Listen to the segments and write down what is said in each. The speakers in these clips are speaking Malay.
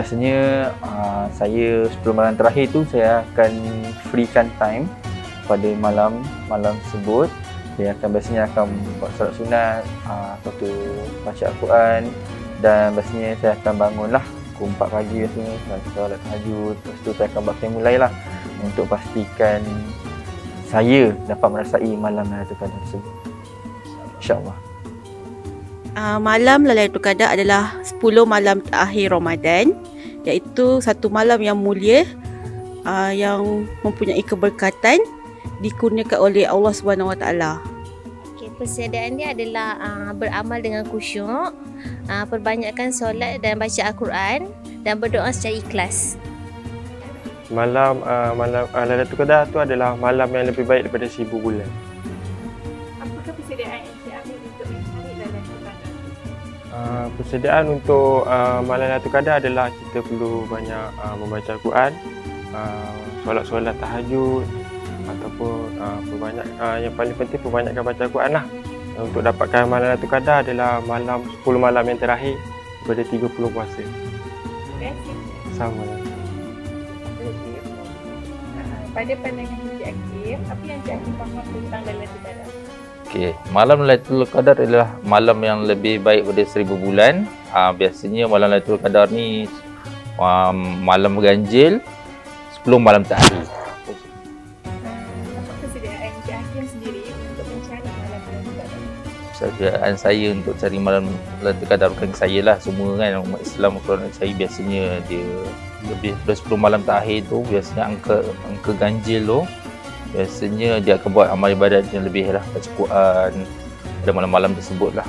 biasanya saya 10 malam terakhir tu saya akan freekan time pada malam tersebut. Saya biasanya akan buat solat sunat, lepas tu baca Al-Quran, dan biasanya saya akan bangunlah pukul 4 pagi biasanya, solat tahajud. Lepas tu saya akan buat mulai lah untuk pastikan saya dapat merasai malam Lailatul Qadar tersebut, insya-Allah. Malam Lailatul Qadar adalah 10 malam terakhir Ramadan, iaitu satu malam yang mulia, yang mempunyai keberkatan, dikurniakan oleh Allah Subhanahu Wa Taala. Persediaan dia adalah beramal dengan khusyuk, perbanyakkan solat dan baca Al-Quran, dan berdoa secara ikhlas. Malam Lailatul Qadar tu adalah malam yang lebih baik daripada 1000 bulan. Apakah persediaan yang diambil untuk mencari Lailatul Qadar? Persediaan untuk malam Lailatul Qadar adalah kita perlu banyak membaca Al-Quran, solat tahajud, ataupun yang paling penting perbanyakkan baca Al-Quran lah. Untuk dapatkan malam Lailatul Qadar adalah 10 malam yang terakhir daripada 30 puasa. Sama. Pada pandangan Encik Hakim, apa yang Encik Hakim faham tentang Lailatul Qadar? Okey, malam Lailatul Qadar adalah malam yang lebih baik daripada 1000 bulan. Biasanya malam Lailatul Qadar ni malam ganjil 10 malam terakhir. Apa persediaan Encik Hakim sendiri untuk mencari malam Lailatul Qadar? Persediaan saya untuk cari malam Lailatul Qadar, bukan saya lah, semua kan umat Islam Quran saya biasanya dia lebih dari 10 malam terakhir tu, biasanya angka ganjil tu biasanya dia akan buat amal ibadat yang lebih lah, baca Quran pada malam-malam tersebut lah.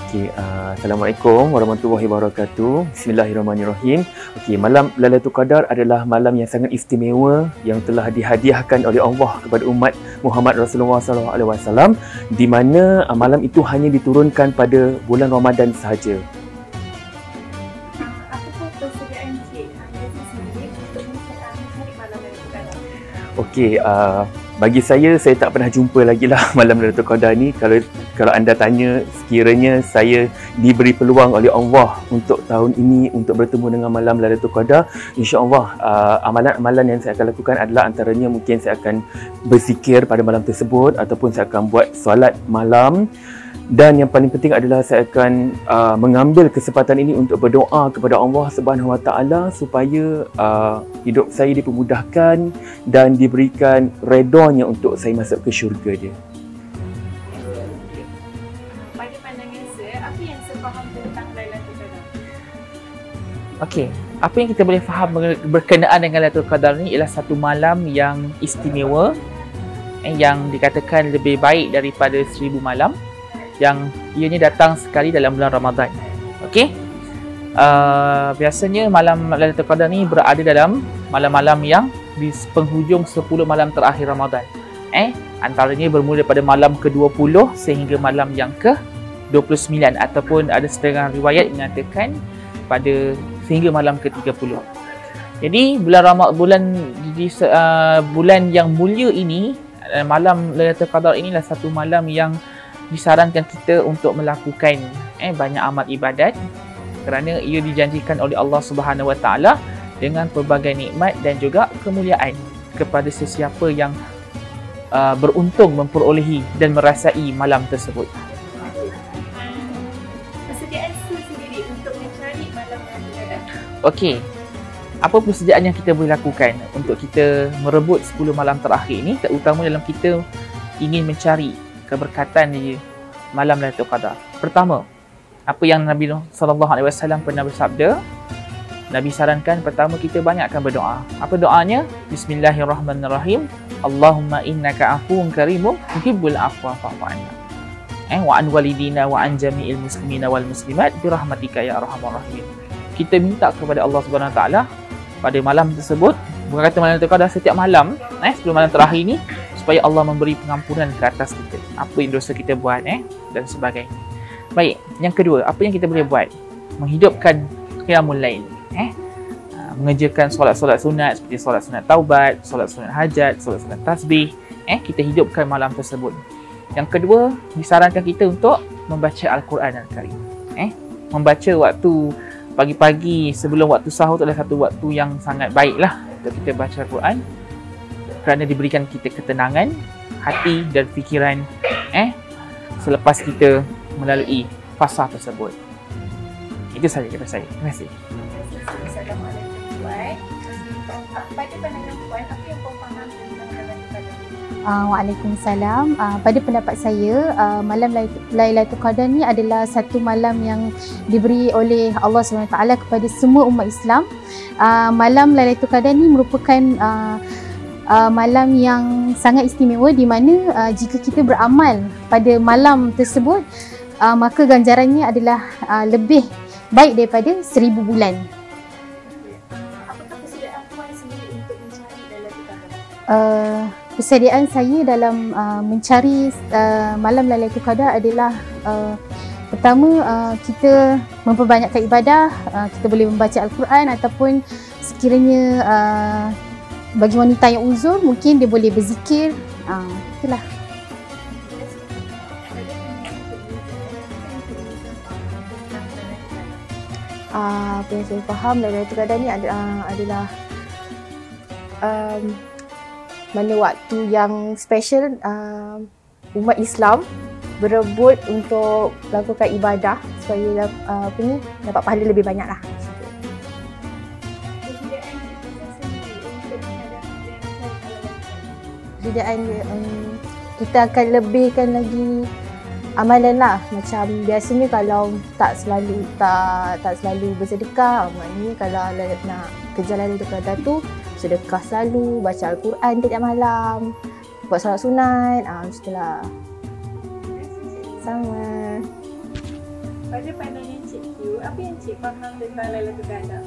Okey, Assalamualaikum warahmatullahi wabarakatuh. Bismillahirrahmanirrahim. Okey, malam Lailatul Qadar adalah malam yang sangat istimewa yang telah dihadiahkan oleh Allah kepada umat Muhammad Rasulullah SAW, di mana malam itu hanya diturunkan pada bulan Ramadan sahaja. Apakah persediaan Encik Hakim sendiri untuk mencari malam Lailatul Qadar? Okey, bagi saya tak pernah jumpa lagi lah malam Lailatul Qadar ni. Kalau anda tanya, sekiranya saya diberi peluang oleh Allah untuk tahun ini untuk bertemu dengan malam Lailatul Qadar, insya-Allah amalan-amalan yang saya akan lakukan adalah antaranya mungkin saya akan berzikir pada malam tersebut, ataupun saya akan buat solat malam. Dan yang paling penting adalah saya akan mengambil kesempatan ini untuk berdoa kepada Allah Subhanahu Wa Taala supaya hidup saya dipermudahkan dan diberikan redanya untuk saya masuk ke syurga dia. Pada pandangan saya, apa yang saya faham tentang Lailatul Qadar? Okey, apa yang kita boleh faham berkenaan dengan Lailatul Qadar ni ialah satu malam yang istimewa, yang dikatakan lebih baik daripada 1000 malam, yang ianya datang sekali dalam bulan Ramadan. Okey, biasanya malam Lailatul Qadar ni berada dalam malam-malam yang di penghujung 10 malam terakhir Ramadan. Antaranya bermula daripada malam ke-20 sehingga malam yang ke-29, ataupun ada setengah riwayat mengatakan pada sehingga malam ke-30. Jadi bulan yang mulia ini, malam Lailatul Qadar inilah satu malam yang disarankan kita untuk melakukan banyak amal ibadat, kerana ia dijanjikan oleh Allah Subhanahu Wa Taala dengan pelbagai nikmat dan juga kemuliaan kepada sesiapa yang beruntung memperolehi dan merasai malam tersebut. Persediaan sendiri untuk mencari malam Lailatul Qadar. Okey, apa persediaan yang kita boleh lakukan untuk kita merebut 10 malam terakhir ini, terutama dalam kita ingin mencari keberkatan di malam Lailatul Qadar? Pertama, apa yang Nabi SAW pernah bersabda, Nabi sarankan pertama kita banyakkan berdoa. Apa doanya? Bismillahirrahmanirrahim. Allahumma innaka afuwun karimun tuhibbul afwa fa'fu anna. Wa an walidina wa an jami'il muslimina wal muslimat birahmatika ya arhamar rahimin. Kita minta kepada Allah Subhanahu Wa Taala pada malam tersebut, bukan kata malam Lailatul Qadar, setiap malam, 10 malam terakhir ni, supaya Allah memberi pengampunan ke atas kita, apa yang dosa kita buat dan sebagainya. Baik, yang kedua, apa yang kita boleh buat? Menghidupkan qiyamul lail, mengerjakan solat-solat sunat seperti solat sunat taubat, solat sunat hajat, solat sunat tasbih, kita hidupkan malam tersebut. Yang kedua, disarankan kita untuk membaca Al-Quran Al-Karim. membaca waktu pagi-pagi sebelum waktu sahur adalah satu waktu yang sangat baiklah untuk kita baca Al-Quran, kerana diberikan kita ketenangan hati dan fikiran selepas kita melalui fasa tersebut. Itu saja kata saya. Terima kasih. Assalamualaikum Puan. Pada pandangan Puan, apa yang kau faham tentang Lailatul Qadar? Waalaikumsalam. Pada pendapat saya, malam Lailatul Qadar ni adalah satu malam yang diberi oleh Allah SWT kepada semua umat Islam. Malam Lailatul Qadar ni merupakan malam yang sangat istimewa, di mana jika kita beramal pada malam tersebut, maka ganjarannya adalah lebih baik daripada 1000 bulan. Apakah persediaan Puan sendiri untuk mencari Lailatul Qadar? Persediaan saya dalam mencari malam Lailatul Qadar adalah pertama, kita memperbanyakkan ibadah, kita boleh membaca Al-Quran, ataupun sekiranya bagi wanita yang uzur mungkin dia boleh berzikir. Itulah. Apa yang saya faham Lailatul Qadar ni adalah mana waktu yang special umat Islam berebut untuk melakukan ibadah supaya dapat pahala lebih banyak lah. Persediaan kita akan lebihkan lagi amalan lah. Macam biasanya kalau tak selalu bersedekah, maknanya kalau nak kejar Lailatul Qadar tu, sedekah selalu, baca Al-Quran tiap malam, buat solat sunat, macam sama. Pada pandangan Cik Q, apa yang Cik faham tentang Lailatul Qadar?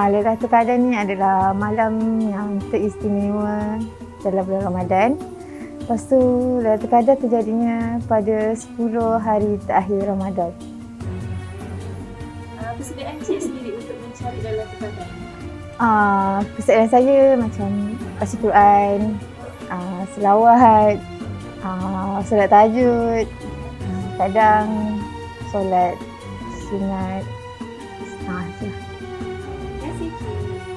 Lailatul Qadar ni adalah malam yang teristimewa dalam bulan Ramadan. Lepas tu Lailatul Qadar terjadinya pada 10 hari terakhir Ramadan. Persediaan Cik sendiri untuk mencari Lailatul Qadar? Persediaan saya macam baca Quran, selawat, solat tahajud, kadang solat sunat. Itulah. Terima kasih Cik.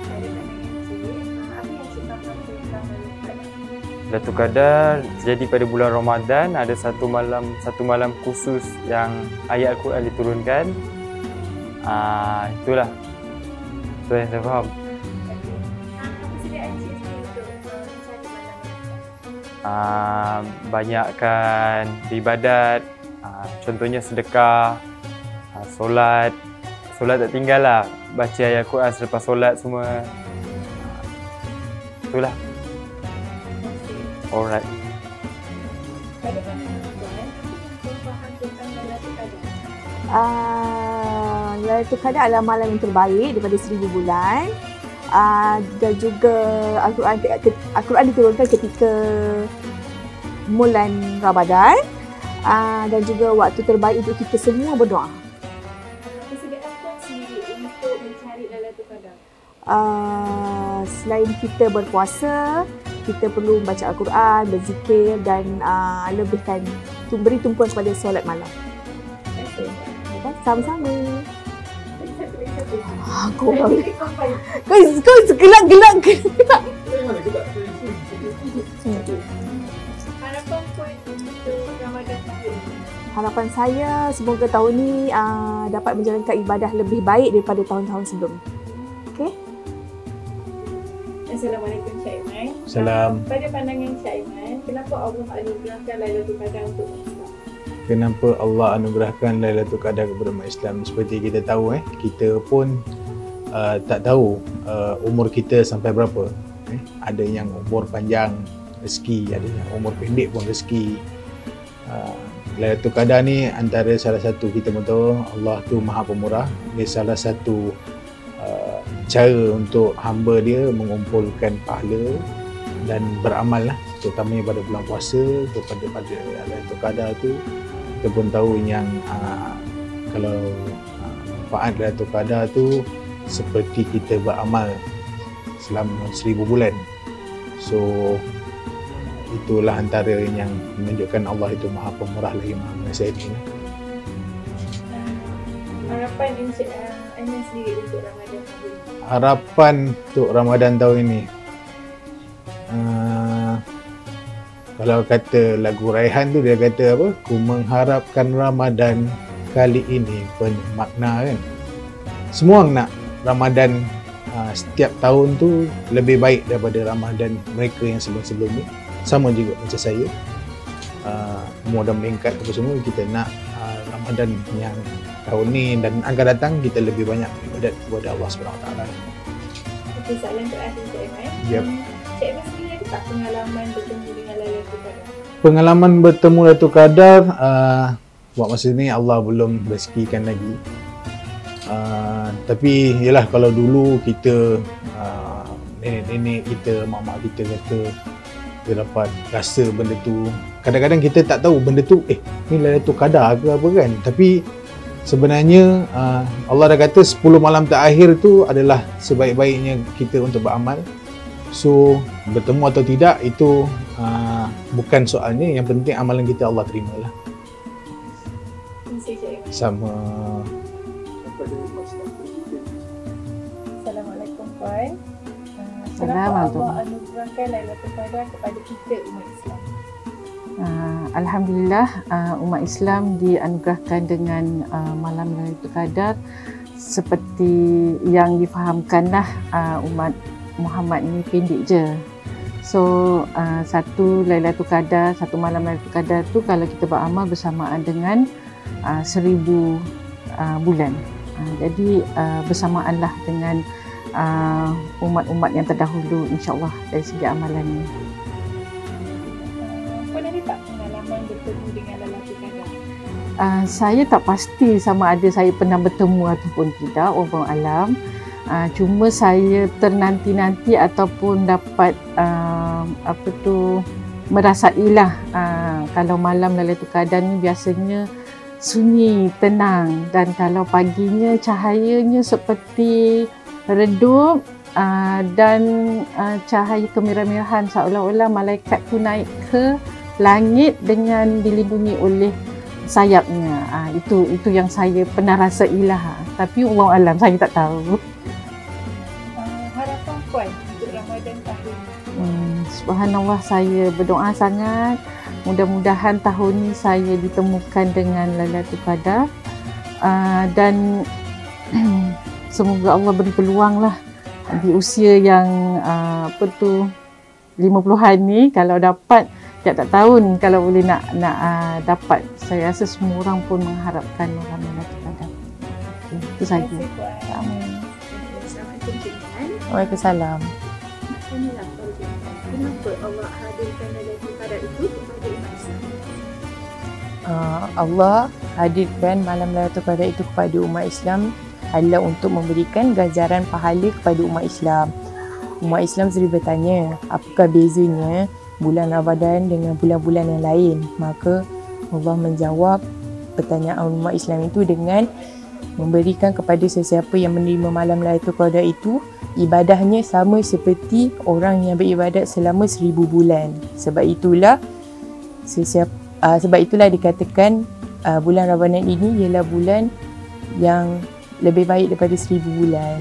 Pada pandangan Cik, apa yang Cik faham tentang Lailatul Qadar? Lailatul Qadar terjadi pada bulan Ramadan. Ada satu malam khusus yang ayat Al-Quran diturunkan. Itulah. Itu yang saya faham. Persediaan Cik sendiri untuk mencari malam? Banyakkan beribadat, contohnya sedekah, solat tak tinggal lah, baca ayat Quran selepas solat semua. Itulah. Alright. Pada pandangan Puan, apa yang kau faham tentang Lailatul Qadar? Lailatul Qadar adalah malam yang terbaik daripada 1000 bulan. Dan juga Al-Quran diturunkan ketika bulan Ramadan, dan juga waktu terbaik untuk kita semua berdoa. Persediaan Puan sendiri untuk mencari Lailatul Qadar? Selain kita berpuasa, kita perlu membaca Al-Quran, berzikir, dan lebihkan, beri tumpuan kepada solat malam. Sama-sama. Kau gelak-gelak. Harapan Puan untuk Ramadan tahun ini? Harapan saya semoga tahun ni dapat menjalankan ibadah lebih baik daripada tahun-tahun sebelum. Okey? Assalamualaikum Cik Aiman. Salam. Pada pandangan Cik Aiman, kenapa Allah anugerahkan Lailatul Qadar untuk Islam? Kenapa Allah anugerahkan Lailatul Qadar kepada umat Islam? Seperti kita tahu, kita pun tak tahu umur kita sampai berapa. Ada yang umur panjang rezeki, ada yang umur pendek pun rezeki. Lailatul Qadar ni antara salah satu, kita tahu Allah tu Maha Pemurah. Dia salah satu cara untuk hamba dia mengumpulkan pahala dan beramal lah, terutamanya pada bulan puasa. Pada Lailatul Qadar tu kita pun tahu yang kalau manfaat Lailatul Qadar tu seperti kita beramal selama 1000 bulan. So itulah antara yang menunjukkan Allah itu Maha Pemurah lagi Maha Mengasihani. harapan Encik Aiman sendiri untuk Ramadan tahun ini? Harapan untuk Ramadan tahun ini, kalau kata lagu Raihan tu, dia kata apa? Ku mengharapkan Ramadan kali ini penuh makna, kan? Semua orang nak Ramadan setiap tahun tu lebih baik daripada Ramadan mereka yang sebelum-sebelum ni. Sama juga macam saya, umur dah meningkat apa semua, kita nak Ramadan yang tahun ni dan akan datang kita lebih banyak ibadat kepada Allah SWT. Okey, soalan terakhir Cik Aiman. Yep. Cik Aiman sendiri ada tak pengalaman bertemu dengan Lailatul Qadar? Pengalaman bertemu Lailatul Qadar, buat masa ni Allah belum rezekikan lagi. Tapi yalah, kalau dulu kita nenek-nenek kita, mak-mak kita kata kita dapat rasa benda tu. Kadang-kadang kita tak tahu benda tu ni Lailatul Qadar ke apa, kan. Tapi sebenarnya Allah dah kata 10 malam terakhir tu adalah sebaik-baiknya kita untuk beramal. So bertemu atau tidak itu bukan soalnya, yang penting amalan kita Allah terimalah. Terima kasih Cik Aiman. Sama. Assalamualaikum Puan. Assalamualaikum. Kenapa Allah anugerahkan Lailatul Qadar kepada kita umat Islam? Alhamdulillah, umat Islam dianugerahkan dengan malam Lailatul Qadar seperti yang difahamkanlah, umat Muhammad ni pendek je. So satu Lailatul Qadar, satu malam Lailatul Qadar tu kalau kita beramal bersamaan dengan 1000 bulan. Jadi bersamaanlah dengan umat-umat yang terdahulu, insya-Allah, dari segi amalan ni. Puan ada tak pengalaman bertemu dengan Lailatul Qadar? Saya tak pasti sama ada saya pernah bertemu ataupun tidak, wallahu alam. Cuma saya ternanti-nanti ataupun dapat merasailah kalau malam Lailatul Qadar ni biasanya sunyi, tenang, dan kalau paginya cahayanya seperti redup dan cahaya kemerah-merahan, seolah-olah malaikat tu naik ke langit dengan dilindungi oleh sayapnya. Itu yang saya pernah rasailah. Tapi wallahu alam, saya tak tahu. Harapan Puan untuk Ramadan tahun ini? Subhanallah, saya berdoa sangat mudah-mudahan tahun ni saya ditemukan dengan Lailatul Qadar, dan semoga Allah beri peluang lah di usia yang 50-an ni, kalau dapat tiap-tiap tahun kalau boleh nak dapat. Saya rasa semua orang pun mengharapkan malam Lailatul Qadar. Itu saja. Amin. Assalamualaikum Cik Aiman. Waalaikumsalam. Kenapa Allah hadirkan Lailatul Qadar itu kepada umat Islam? Allah hadirkan malam Lailatul Qadar itu kepada umat Islam adalah untuk memberikan ganjaran pahala kepada umat Islam. Umat Islam sering bertanya, apakah bezanya bulan Ramadan dengan bulan-bulan yang lain? Maka Allah menjawab pertanyaan umat Islam itu dengan memberikan kepada sesiapa yang menerima malam Lailatul Qadar itu ibadahnya sama seperti orang yang beribadat selama 1000 bulan. Sebab itulah dikatakan bulan Ramadan ini ialah bulan yang lebih baik daripada 1000 bulan.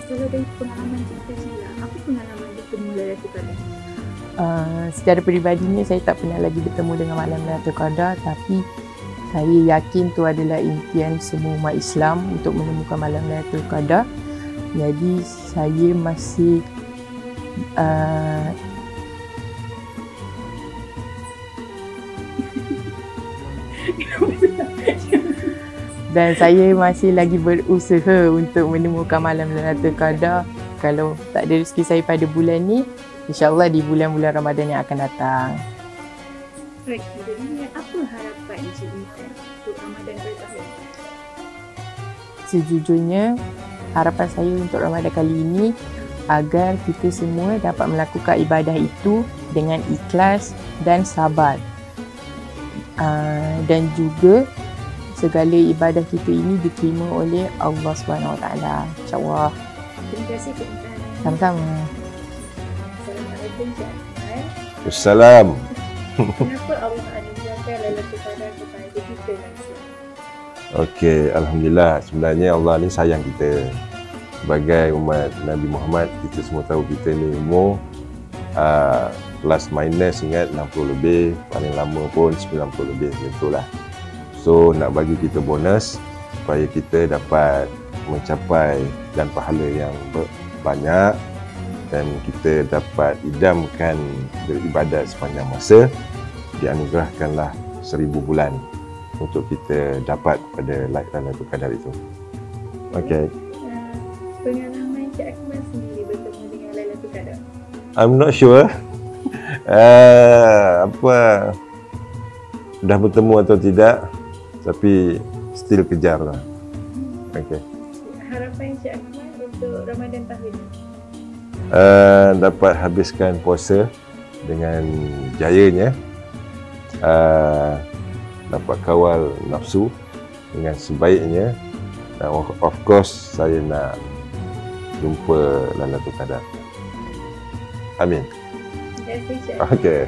Kalau dari pengalaman kita sendiri, apa pengalaman bertemu Lailatul Qadar? Secara peribadinya saya tak pernah lagi bertemu dengan malam Lailatul Qadar, tapi saya yakin itu adalah impian semua umat Islam untuk menemukan malam Lailatul Qadar. Jadi saya masih dan saya masih lagi berusaha untuk menemukan malam Lailatul Qadar. Kalau tak ada rezeki saya pada bulan ni, insya-Allah di bulan-bulan Ramadan yang akan datang. Baik, jadi apa harapan Encik Aiman untuk Ramadan tahun ini? Sejujurnya, harapan saya untuk Ramadan kali ini agar kita semua dapat melakukan ibadah itu dengan ikhlas dan sabar. Dan juga segala ibadah kita ini diterima oleh Allah SWT. InsyaAllah. Terima kasih Cik Aiman. Sama-sama. Assalamualaikum Cik Aiman. Assalam. Kenapa Allah anugerahkan Lailatul Qadar kepada kita manusia? Okey, alhamdulillah. Sebenarnya Allah ni sayang kita. Sebagai umat Nabi Muhammad, kita semua tahu kita ni umur plus minus ingat 60 lebih, paling lama pun 90 lebih, betul lah. So nak bagi kita bonus supaya kita dapat mencapai dan pahala yang banyak dan kita dapat idamkan beribadat sepanjang masa, dianugerahkanlah 1000 bulan untuk kita dapat pada Lailatul Qadar itu. Okey. Pengalaman Cik Akmal sendiri bertemu dengan Lailatul Qadar? I'm not sure. Dah bertemu atau tidak, tapi still kejar lah. Okey. Harapan Cik Akmal untuk Ramadan tahun ini? Dapat habiskan puasa dengan jayanya, dapat kawal nafsu dengan sebaiknya, dan of course saya nak jumpa Lailatul Qadar. Amin. Terima kasih Cik Akmal. Okey.